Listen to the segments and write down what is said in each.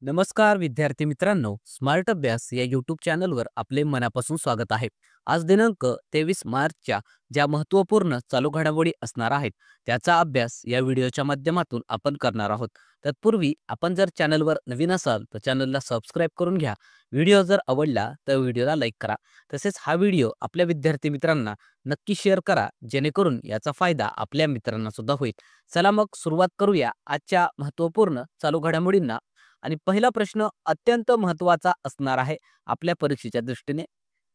नमस्कार विद्यार्थी मित्रांनो, स्मार्ट अभ्यास या यूट्यूब चॅनलवर आपले मनापासून स्वागत आहे. आज दिनांक 23 मार्चच्या ज्या महत्त्वपूर्ण चालू घडामोडी असणार आहेत त्याचा अभ्यास या व्हिडिओच्या माध्यमातून आपण करणार आहोत. तत्पूर्वी आपण जर चॅनलवर नवीन असाल तर चॅनलला सबस्क्राईब करून घ्या. व्हिडिओ जर आवडला तर व्हिडिओला लाईक करा. तसेच हा व्हिडिओ आपल्या विद्यार्थी मित्रांना नक्की शेअर करा, जेणेकरून याचा फायदा आपल्या मित्रांना सुद्धा होईल. चला मग सुरुवात करूया आजच्या महत्त्वपूर्ण चालू घडामोडींना. आणि पहिला प्रश्न अत्यंत महत्त्वाचा असणार आहे आपल्या परीक्षेच्या दृष्टीने.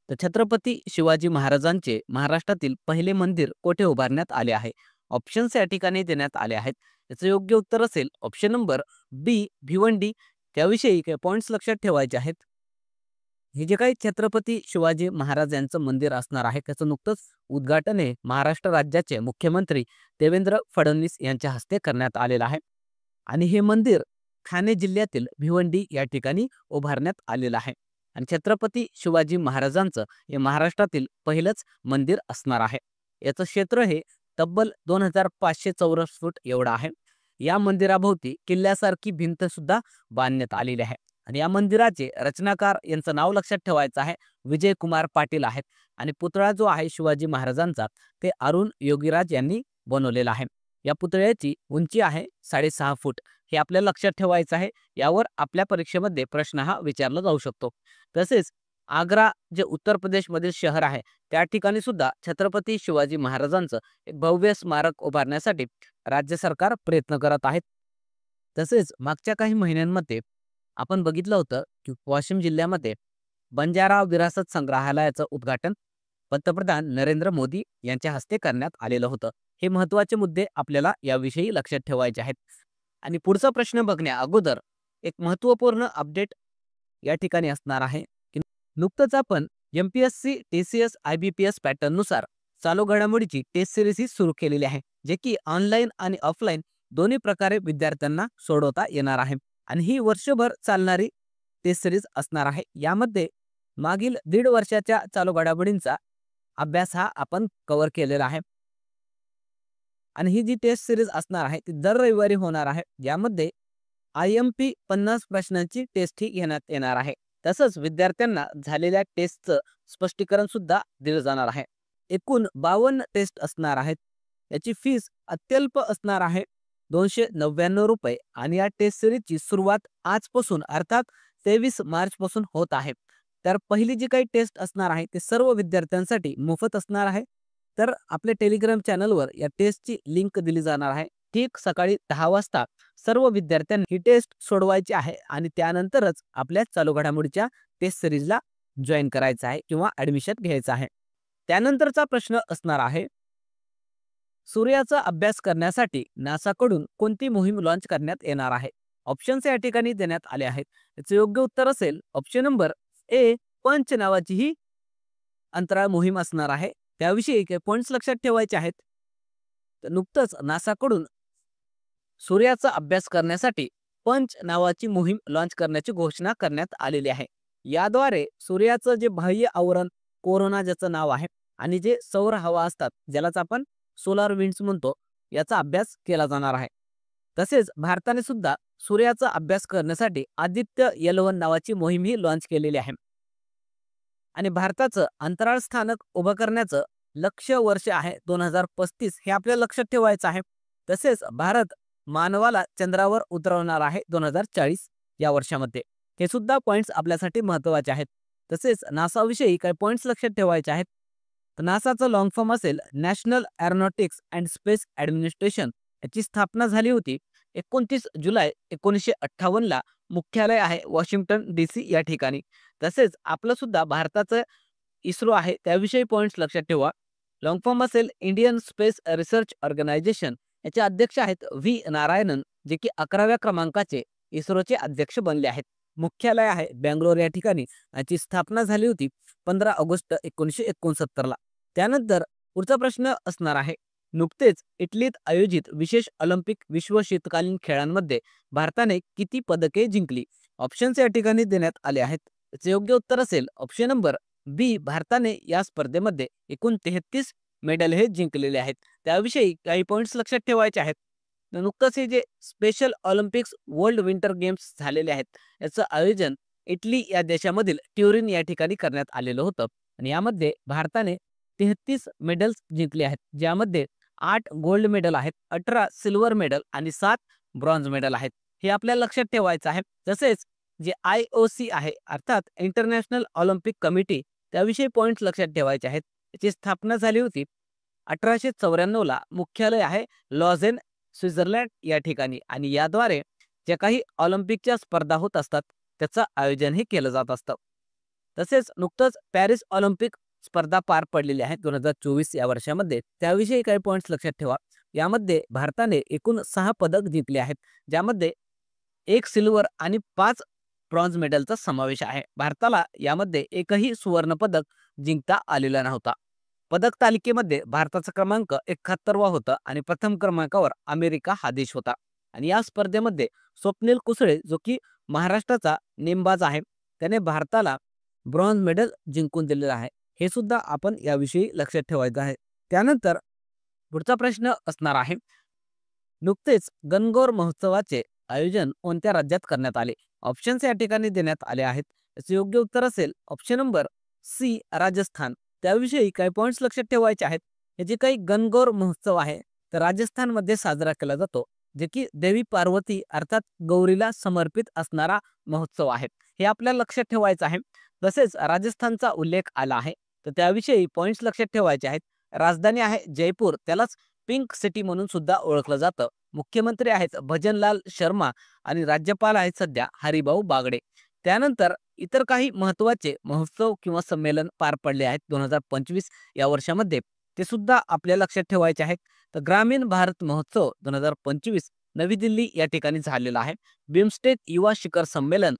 तर छत्रपती शिवाजी महाराजांचे महाराष्ट्रातील पहिले मंदिर कोठे उभारण्यात आले आहे? ऑप्शन्स या ठिकाणी देण्यात आले आहेत. याचं योग्य उत्तर असेल ऑप्शन नंबर बी, भिवंडी. त्याविषयी काही पॉईंट्स लक्षात ठेवायचे आहेत. हे जे काही छत्रपती शिवाजी महाराज यांचं मंदिर असणार आहे त्याचं नुकतंच उद्घाटन हे महाराष्ट्र राज्याचे मुख्यमंत्री देवेंद्र फडणवीस यांच्या हस्ते करण्यात आलेलं आहे. आणि हे मंदिर ठाणे जिल्ह्यातील भिवंडी या ठिकाणी उभारण्यात आलेलं आहे. आणि छत्रपती शिवाजी महाराजांचं हे महाराष्ट्रातील पहिलंच मंदिर असणार आहे. याचं क्षेत्र हे तब्बल 2500 चौरस फूट एवढं आहे. या मंदिराभोवती किल्ल्यासारखी भिंत सुद्धा बांधण्यात आलेली आहे. आणि या मंदिराचे रचनाकार यांचं नाव लक्षात ठेवायचं आहे, विजय कुमार पाटील आहेत. आणि पुतळा जो आहे शिवाजी महाराजांचा ते अरुण योगीराज यांनी बनवलेला आहे. या पुतळ्याची उंची आहे 6.5 फूट. हे आपल्याला लक्षात ठेवायचं आहे. यावर आपल्या परीक्षेमध्ये प्रश्न हा विचारला जाऊ शकतो. तसेच आग्रा जे उत्तर प्रदेशमधील शहर आहे त्या ठिकाणी सुद्धा छत्रपती शिवाजी महाराजांचं एक भव्य स्मारक उभारण्यासाठी राज्य सरकार प्रयत्न करत आहेत. तसेच मागच्या काही महिन्यांमध्ये आपण बघितलं होतं की वाशिम जिल्ह्यामध्ये बंजारा विरासत संग्रहालयाचं उद्घाटन पंतप्रधान नरेंद्र मोदी यांच्या हस्ते करण्यात आलेलं होतं. हे महत्त्वाचे मुद्दे आपल्याला याविषयी लक्षात ठेवायचे आहेत. आणि पुढचा प्रश्न बघण्या अगोदर एक महत्त्वपूर्ण अपडेट या ठिकाणी असणार आहे की नुकतंच आपण MPSC TCS IBPS पॅटर्ननुसार चालू घडामोडीची टेस्ट सिरीज ही सुरू केलेली आहे, जे की ऑनलाईन आणि ऑफलाईन दोन्ही प्रकारे विद्यार्थ्यांना सोडवता येणार आहे. आणि ही वर्षभर चालणारी टेस्ट सिरीज असणार आहे. यामध्ये मागील 1.5 वर्षाच्या चालू घडामोडींचा अभ्यास हा आपण कव्हर केलेला आहे. आणि ही जी टेस्ट सिरीज असणार आहे ती दर रविवारी होणार आहे. यामध्ये IMP 50 प्रश्नांची टेस्ट ही घेण्यात येणार आहे. तसंच विद्यार्थ्यांना झालेल्या टेस्टचं स्पष्टीकरण सुद्धा दिलं जाणार आहे. एकूण 52 टेस्ट असणार आहेत. याची फीस अत्यल्प असणार आहे, 299 रुपये. आणि या टेस्ट सिरीजची सुरुवात आजपासून अर्थात 23 मार्च पासून होत आहे. तर पहिली जी काही टेस्ट असणार आहे ते सर्व विद्यार्थ्यांसाठी मोफत असणार आहे. तर आपल्या टेलिग्राम चॅनलवर या टेस्टची लिंक दिली जाणार आहे. ठीक सकाळी 10 वाजता सर्व विद्यार्थ्यांनी ही टेस्ट सोडवायची आहे आणि त्यानंतरच आपल्या चालू घडामोडीच्या टेस्ट सिरीजला जॉईन करायचं आहे किंवा ॲडमिशन घ्यायचं आहे. त्यानंतरचा प्रश्न असणार आहे, सूर्याचा अभ्यास करण्यासाठी नासाकडून कोणती मोहीम लॉन्च करण्यात येणार आहे? ऑप्शन्स या ठिकाणी देण्यात आले आहेत. याचं योग्य उत्तर असेल ऑप्शन नंबर ए, पंच नावाची ही अंतराळ मोहीम असणार आहे. त्याविषयी काही पॉईंट्स लक्षात ठेवायचे आहेत. तर नुकतंच नासाकडून सूर्याचा अभ्यास करण्यासाठी पंच नावाची मोहीम लॉन्च करण्याची घोषणा करण्यात आलेली आहे. याद्वारे सूर्याचं जे बाह्य आवरण कोरोना ज्याचं नाव आहे आणि जे सौर हवा असतात ज्यालाच आपण सोलार विंड्स म्हणतो, याचा अभ्यास केला जाणार आहे. तसेच भारताने सुद्धा सूर्याचा अभ्यास करण्यासाठी आदित्य L1 नावाची मोहीम ही लॉन्च केलेली आहे. आणि भारताचं अंतराळ स्थानक उभं करण्याचं लक्ष्य वर्ष आहे 2035, हे आपल्याला लक्षात ठेवायचं आहे. तसेच भारत मानवाला चंद्रावर उतरवणार आहे 2040 या वर्षामध्ये. हे सुद्धा पॉईंट्स आपल्यासाठी महत्त्वाचे आहेत. तसेच नासाविषयी काही पॉईंट्स लक्षात ठेवायचे आहेत. तर नासाचं लॉंग फॉर्म असेल national aeronautics and space administration. याची स्थापना झाली होती 29 जुलै 1958ला. मुख्यालय आहे वॉशिंग्टन DC या ठिकाणी. तसेच आपलं सुद्धा भारताचं इस्रो आहे त्याविषयी पॉईंट्स लक्षात ठेवा. लॉंग फॉर्म असेल इंडियन स्पेस रिसर्च ऑर्गनायझेशन. याचे अध्यक्ष आहेत V नारायणन, जे की 11व्या क्रमांकाचे इस्रोचे अध्यक्ष बनले आहेत. मुख्यालय आहे बेंगलोर या ठिकाणी. याची स्थापना झाली होती 15 ऑगस्ट 1969ला. त्यानंतर पुढचा प्रश्न असणार आहे, नुकतेच इटलीत आयोजित विशेष ऑलिम्पिक विश्व शीतकालीन खेळांमध्ये भारताने किती पदके जिंकली? ऑप्शन्स या ठिकाणी देण्यात आले आहेत. याचे योग्य उत्तर असेल ऑप्शन नंबर बी, भारताने या स्पर्धेमध्ये एकूण 33 मेडल हे जिंकलेले आहेत. त्याविषयी काही पॉईंट्स लक्षात ठेवायचे आहेत. तर नुकतंच हे जे special Olympics world winter games झालेले आहेत, याचं आयोजन इटली या देशामधील ट्युरिन या ठिकाणी करण्यात आलेलं होतं. आणि यामध्ये भारताने 33 मेडल्स जिंकले आहेत, ज्यामध्ये 8 गोल्ड मेडल आहेत, 18 सिल्वर मेडल आणि 7 ब्रॉन्झ मेडल आहेत. हे आपल्याला लक्षात ठेवायचं आहे. तसेच जे IOC आहे, अर्थात इंटरनॅशनल ऑलिम्पिक कमिटी, त्याविषयी पॉइंट्स लक्षात ठेवायचे आहेत. याची स्थापना झाली होती 1894 ला. मुख्यालय आहे लॉझेन, स्वित्झर्लंड या ठिकाणी. आणि याद्वारे ज्या काही ऑलिम्पिकच्या स्पर्धा होत असतात, त्याचं आयोजनही केलं जात असतं. तसेच नुकतंच पॅरिस ऑलिम्पिक स्पर्धा पार पडलेली आहे 2024 या वर्षामध्ये. त्याविषयी काही पॉइंट्स लक्षात ठेवा. यामध्ये भारताने एकूण 6 पदक जिंकले आहेत, ज्यामध्ये 1 सिल्वर आणि 5 ब्रॉन्झ मेडलचा समावेश आहे. भारताला यामध्ये एकही सुवर्ण पदक जिंकता आलेला नव्हता. पदक तालिकेमध्ये भारताचा क्रमांक 71वा होता आणि प्रथम क्रमांकावर अमेरिका हा देश होता. आणि या स्पर्धेमध्ये स्वप्नील कुसळे, जो की महाराष्ट्राचा नेमबाज आहे, त्याने भारताला ब्रॉन्झ मेडल जिंकून दिलेलं आहे. हे सुद्धा आपण याविषयी लक्षात ठेवायचं आहे. त्यानंतर पुढचा प्रश्न असणार आहे, नुकतेच गणगौर महोत्सवाचे आयोजन कोणत्या राज्यात करण्यात आले? ऑप्शन्स या ठिकाणी देण्यात आले आहेत. याचे योग्य उत्तर असेल ऑप्शन नंबर सी, राजस्थान. त्याविषयी काही पॉइंट्स लक्षात ठेवायचे आहेत. हे जे काही गणगौर महोत्सव आहे, तर राजस्थानमध्ये साजरा केला जातो, जे की देवी पार्वती अर्थात गौरीला समर्पित असणारा महोत्सव आहे. हे आपल्याला लक्षात ठेवायचं आहे. तसेच राजस्थानचा उल्लेख आला आहे, तर त्याविषयी पॉइंट्स लक्षात ठेवायचे आहेत. राजधानी आहे जयपूर, त्यालाच पिंक सिटी म्हणून सुद्धा ओळखलं जातं. मुख्यमंत्री आहेत भजनलाल शर्मा आणि राज्यपाल आहेत सध्या हरिभाऊ बागडे. त्यानंतर इतर काही महत्त्वाचे महोत्सव किंवा संमेलन पार पडले आहेत 2025 या वर्षामध्ये, ते सुद्धा आपल्या लक्षात ठेवायचे आहेत. तर ग्रामीण भारत महोत्सव 2025 नवी दिल्ली या ठिकाणी झालेला आहे. बिमस्टेक युवा शिखर संमेलन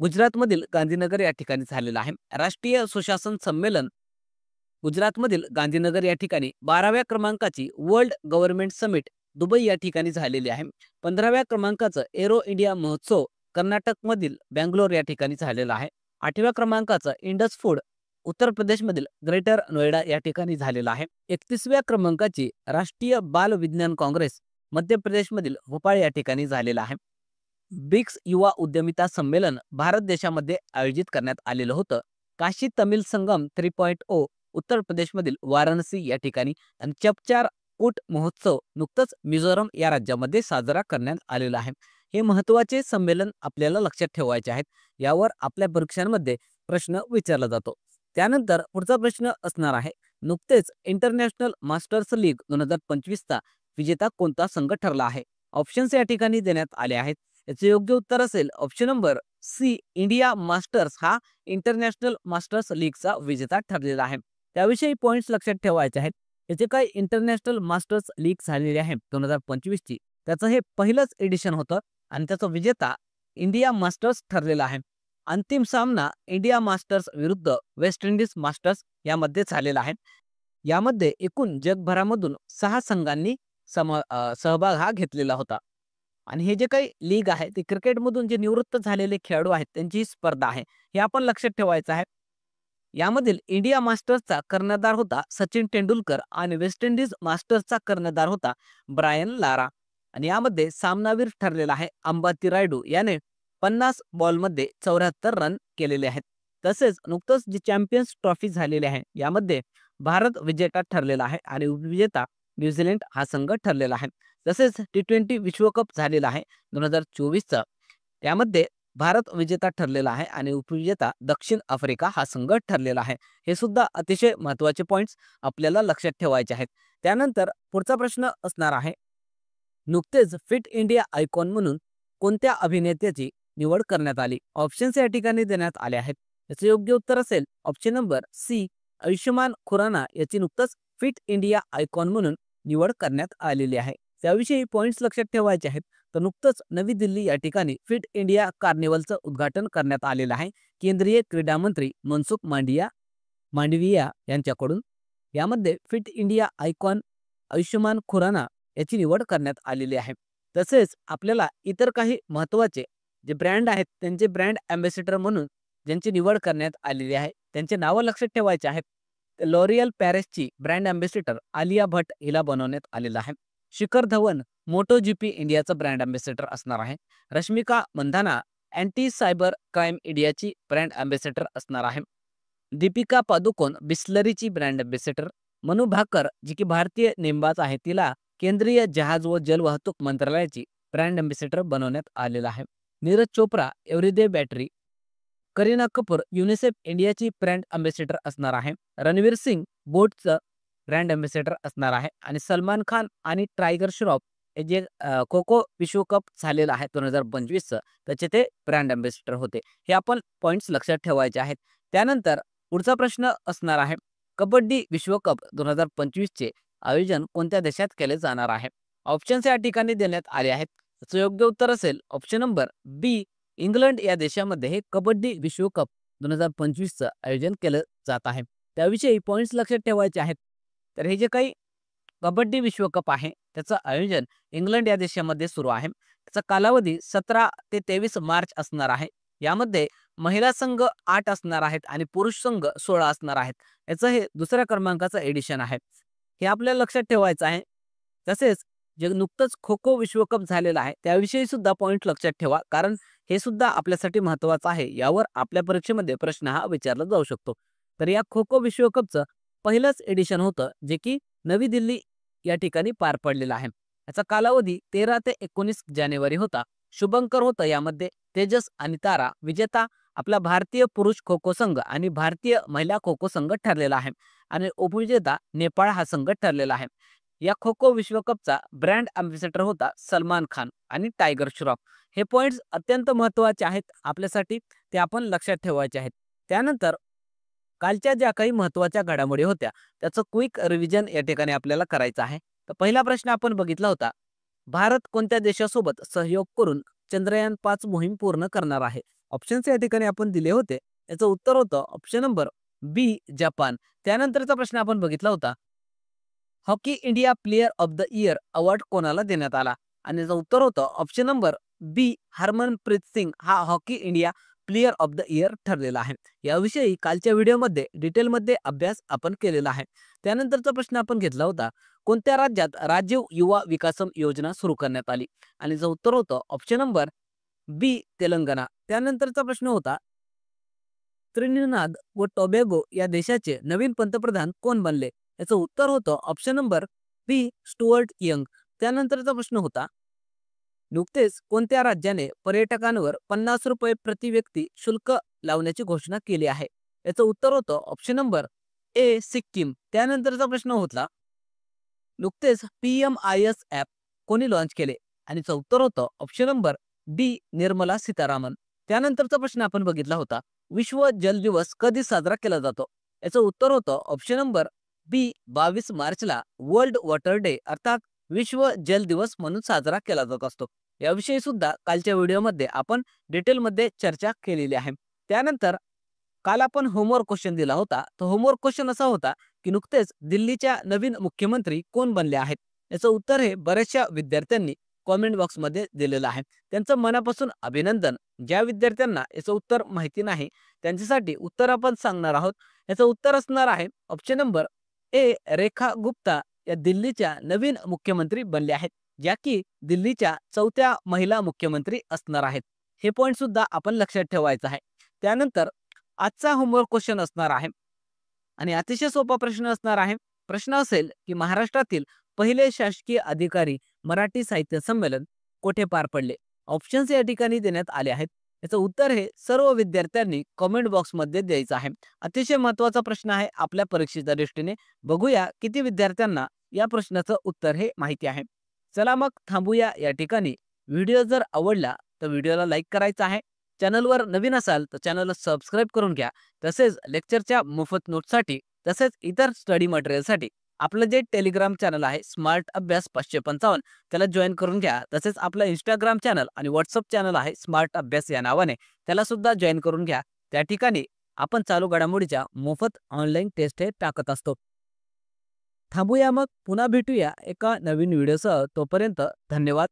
गुजरातमधील गांधीनगर या ठिकाणी झालेलं आहे. राष्ट्रीय सुशासन संमेलन गुजरातमधील गांधीनगर या ठिकाणी. 12व्या क्रमांकाची वर्ल्ड गव्हर्नमेंट समिट दुबई या ठिकाणी झालेली आहे. 15व्या क्रमांकाचं एरो इंडिया महोत्सव कर्नाटकमधील बँगलोर या ठिकाणी झालेला आहे. 8व्या क्रमांकाचं इंडस फूड उत्तर प्रदेशमधील ग्रेटर नोएडा या ठिकाणी झालेला आहे. 31व्या क्रमांकाची राष्ट्रीय बाल विज्ञान काँग्रेस मध्य प्रदेशमधील भोपाळ या ठिकाणी झालेला आहे. ब्रिक्स युवा उद्यमिता संमेलन भारत देशामध्ये आयोजित करण्यात आलेलं होतं. काशी तमिल संगम 3.0 उत्तर प्रदेशमधील वाराणसी या ठिकाणी. आणि चपचार ऊट महोत्सव नुकतंच मिझोरम या राज्यामध्ये साजरा करण्यात आलेला आहे. हे महत्त्वाचे संमेलन आपल्याला लक्षात ठेवायचे आहेत. यावर आपल्या परीक्षांमध्ये प्रश्न विचारला जातो. त्यानंतर पुढचा प्रश्न असणार आहे, नुकतेच इंटरनॅशनल मास्टर्स लीग 2025चा विजेता कोणता संघ ठरला आहे? ऑप्शन्स या ठिकाणी देण्यात आले आहेत. याचे योग्य उत्तर असेल option number C, India masters हा इंटरनॅशनल मास्टर्स लीगचा विजेता ठरलेला आहे. त्याविषयी पॉइंट्स लक्षात ठेवायचे आहेत. याचे काही इंटरनॅशनल मास्टर्स लीग झालेली आहे 2025ची, त्याचं हे पहिलंच एडिशन होतं आणि त्याचा विजेता इंडिया मास्टर्स ठरलेला आहे. अंतिम सामना इंडिया मास्टर्स विरुद्ध वेस्ट इंडिज मास्टर्स यामध्ये झालेला आहे. यामध्ये एकूण जगभरामधून 6 संघांनी सहभाग हा घेतलेला होता. आणि हे जे काही लीग आहे, ते क्रिकेटमधून जे निवृत्त झालेले खेळाडू आहेत त्यांची ही स्पर्धा आहे. हे आपण लक्षात ठेवायचं आहे. यामधील इंडिया मास्टर्सचा कर्णधार होता सचिन तेंडुलकर आणि वेस्ट इंडिज मास्टर्सचा कर्णधार होता ब्रायन लारा. आणि यामध्ये सामनावीर ठरलेला आहे अंबाती रायडू, याने 50 बॉलमध्ये 74 रन केलेले आहेत. तसेच नुकतंच जी चॅम्पियन्स ट्रॉफी झालेली आहे, यामध्ये भारत विजेता ठरलेला आहे आणि उपविजेता न्यूझीलंड हा संघ ठरलेला आहे. तसेच T20 विश्वकप झालेला आहे 2024चा, त्यामध्ये भारत विजेता ठरलेला आहे आणि उपविजेता दक्षिण आफ्रिका हा संघ ठरलेला आहे. हे सुद्धा अतिशय महत्त्वाचे पॉइंट्स आपल्याला लक्षात ठेवायचे आहेत. त्यानंतर पुढचा प्रश्न असणार आहे, नुकतेच फिट इंडिया आयकॉन म्हणून कोणत्या अभिनेत्याची निवड करण्यात आली? ऑप्शन्स या ठिकाणी देण्यात आले आहेत. याचे योग्य उत्तर असेल option number C, Ayushmann Khurrana याची नुकतंच फिट इंडिया आयकॉन म्हणून निवड करण्यात आलेली आहे. त्याविषयी पॉइंट्स लक्षात ठेवायचे आहेत. तर नुकतंच नवी दिल्ली या ठिकाणी फिट इंडिया कार्निवलचं उद्घाटन करण्यात आलेलं आहे केंद्रीय क्रीडा मंत्री मनसुख मांडविया यांच्याकडून. यामध्ये fit India icon Ayushmann Khurrana याची निवड करण्यात आलेली आहे. तसेच आपल्याला इतर काही महत्त्वाचे जे ब्रँड आहेत त्यांचे ब्रँड अँबॅसेडर म्हणून ज्यांची निवड करण्यात आलेली आहे त्यांचे नावं लक्षात ठेवायचे आहेत. लॉरियल पॅरिसची ब्रँड अँबॅसेडर आलिया भट्ट हिला बनवण्यात आलेला आहे. शिखर धवन मोटो जीपी इंडियाचा ब्रँड अँबॅसेडर असणार आहे. Rashmika Mandanna anti cyber crime इंडियाची ब्रँड अँबॅसेडर असणार आहे. दीपिका पादुकोण बिस्लरीची ब्रँड अँबॅसेडर. मनू भाकर जी की भारतीय नेमबाज आहे तिला केंद्रीय जहाज व जलवाहतूक मंत्रालयाची ब्रँड अँबॅसेडर बनवण्यात आलेला आहे. Neeraj Chopra everyday battery. Kareena Kapoor UNICEF इंडियाची ब्रँड अँबॅसेडर असणार आहे. रणवीर सिंग बोटचं ब्रँड अँबॅसेडर असणार आहे. आणि सलमान खान आणि टायगर श्रॉफ हे जे खो खो विश्वकप झालेला आहे 2025चं त्याचे ते ब्रँड अँबॅसेडर होते. हे आपण पॉइंट्स लक्षात ठेवायचे आहेत. त्यानंतर पुढचा प्रश्न असणार आहे, कबड्डी विश्वकप 2025चे आयोजन कोणत्या देशात केले जाणार आहे? ऑप्शन्स या ठिकाणी देण्यात आले आहेत. त्याचं योग्य उत्तर असेल ऑप्शन नंबर बी, इंग्लंड या देशामध्ये हे कबड्डी विश्वकप 2025चं आयोजन केलं जात आहे. त्याविषयी पॉइंट्स लक्षात ठेवायचे आहेत. तर हे जे काही कबड्डी विश्वकप आहे त्याचं आयोजन इंग्लंड या देशामध्ये सुरू आहे. त्याचा कालावधी 17 ते 23 मार्च असणार आहे. यामध्ये महिला संघ 8 असणार आहेत आणि पुरुष संघ 16 असणार आहेत. याचं हे दुसऱ्या क्रमांकाचं एडिशन आहे. हे आपल्याला लक्षात ठेवायचं आहे. तसेच जे नुकतंच खो खो विश्वकप झालेला आहे त्याविषयी सुद्धा पॉइंट लक्षात ठेवा, कारण हे सुद्धा आपल्यासाठी महत्त्वाचं आहे. यावर आपल्या परीक्षेमध्ये प्रश्न हा विचारला जाऊ शकतो. तर या खो खो विश्वकपचं पहिलंच एडिशन होतं जे की नवी दिल्ली या ठिकाणी पार पडलेला आहे. याचा कालावधी 13 ते 19 जानेवारी होता. शुभंकर होतं यामध्ये. तेजस आणि तारा विजेता आपला भारतीय पुरुष खो खो संघ आणि भारतीय महिला खो खो संघ ठरलेला आहे आणि उपविजेता नेपाळ हा संघ ठरलेला आहे. या खो खो विश्वकपचा ब्रँड अँबॅसेडर होता सलमान खान आणि टायगर श्रॉफ. हे पॉइंट्स अत्यंत महत्त्वाचे आहेत आपल्यासाठी, ते आपण लक्षात ठेवायचे आहेत. त्यानंतर कालच्या ज्या काही महत्त्वाच्या घडामोडी होत्या त्याचं क्विक रिव्हिजन या ठिकाणी आपल्याला करायचं आहे. तर पहिला प्रश्न आपण बघितला होता, भारत कोणत्या देशासोबत सहयोग करून चंद्रयान 5 मोहीम पूर्ण करणार आहे? ऑप्शन्स या ठिकाणी आपण दिले होते. याचं उत्तर होतं ऑप्शन नंबर बी, जपान. त्यानंतरचा प्रश्न आपण बघितला होता, hockey India player of the year award कोणाला देण्यात आला? आणि याचं उत्तर होतं ऑप्शन नंबर बी, हरमनप्रीत सिंग हा hockey India player of the year ठरलेला आहे. याविषयी कालच्या व्हिडिओमध्ये डिटेलमध्ये अभ्यास आपण केलेला आहे. त्यानंतरचा प्रश्न आपण घेतला होता, कोणत्या राज्यात राजीव युवा विकासम योजना सुरू करण्यात आली? आणि याचं उत्तर होतं ऑप्शन नंबर बी, तेलंगणा. त्यानंतरचा प्रश्न होता, त्रिनिदाद व टोबॅगो या देशाचे नवीन पंतप्रधान कोण बनले? याचं उत्तर होतं ऑप्शन नंबर बी, स्टुअर्ट यंग. त्यानंतरचा प्रश्न होता, नुकतेच कोणत्या राज्याने पर्यटकांवर 50 रुपये प्रति व्यक्ती शुल्क लावण्याची घोषणा केली आहे? याचं उत्तर होतं ऑप्शन नंबर ए, सिक्कीम. त्यानंतरचा प्रश्न होता, नुकतेच PMIS ॲप कोणी लॉन्च केले? आणि याचं उत्तर होतं option number D, Nirmala Sitharaman. त्यानंतरचा प्रश्न आपण बघितला होता, विश्व जल दिवस कधी साजरा केला जातो? याचं उत्तर होतं ऑप्शन नंबर बी, 22 मार्चला वर्ल्ड वॉटर डे अर्थात विश्व जल दिवस म्हणून साजरा केला जात असतो. याविषयी सुद्धा कालच्या व्हिडिओमध्ये आपण डिटेलमध्ये चर्चा केलेली आहे. त्यानंतर काल आपण होमवर्क क्वेश्चन दिला होता. तो होमवर्क क्वेश्चन असा होता की नुकतेच दिल्लीच्या नवीन मुख्यमंत्री कोण बनले आहेत? याचं उत्तर हे बऱ्याचशा विद्यार्थ्यांनी कॉमेंट बॉक्समध्ये दिलेलं आहे. त्यांचं मनापासून अभिनंदन. ज्या विद्यार्थ्यांना याचं उत्तर माहिती नाही त्यांच्यासाठी उत्तर आपण सांगणार आहोत. याचं उत्तर असणार आहे option number A, Rekha Gupta या दिल्लीच्या नवीन मुख्यमंत्री बनल्या आहेत, ज्या की दिल्लीच्या 4थ्या महिला मुख्यमंत्री असणार आहेत. हे पॉइंट सुद्धा आपण लक्षात ठेवायचं आहे. त्यानंतर आजचा होमवर्क क्वेश्चन असणार आहे आणि अतिशय सोपा प्रश्न असणार आहे. प्रश्न असेल की महाराष्ट्रातील पहिले शासकीय अधिकारी मराठी साहित्य संमेलन कोठे पार पडले? ऑप्शन्स या ठिकाणी देण्यात आले आहेत. याचं उत्तर हे सर्व विद्यार्थ्यांनी कमेंट बॉक्समध्ये द्यायचं आहे. अतिशय महत्त्वाचा प्रश्न आहे आपल्या परीक्षेच्या दृष्टीने. बघूया किती विद्यार्थ्यांना या प्रश्नाचं उत्तर हे माहिती आहे. चला मग थांबूया या ठिकाणी. व्हिडिओ जर आवडला तर व्हिडिओला लाईक करायचा आहे. चॅनलवर नवीन असाल तर चॅनलला सबस्क्राईब करून घ्या. तसेच लेक्चरच्या मोफत नोट्ससाठी तसेच इतर स्टडी मटेरियलसाठी आपलं जे टेलिग्राम चॅनल आहे स्मार्ट अभ्यास 555 त्याला जॉईन करून घ्या. तसेच आपलं इंस्टाग्राम चॅनल आणि व्हॉट्सअप चॅनल आहे स्मार्ट अभ्यास या नावाने, त्याला सुद्धा जॉईन करून घ्या. त्या ठिकाणी आपण चालू घडामोडीच्या मोफत ऑनलाईन टेस्ट हे टाकत असतो. थांबूया मग पुन्हा भेटूया एका नवीन व्हिडिओसह. तोपर्यंत धन्यवाद.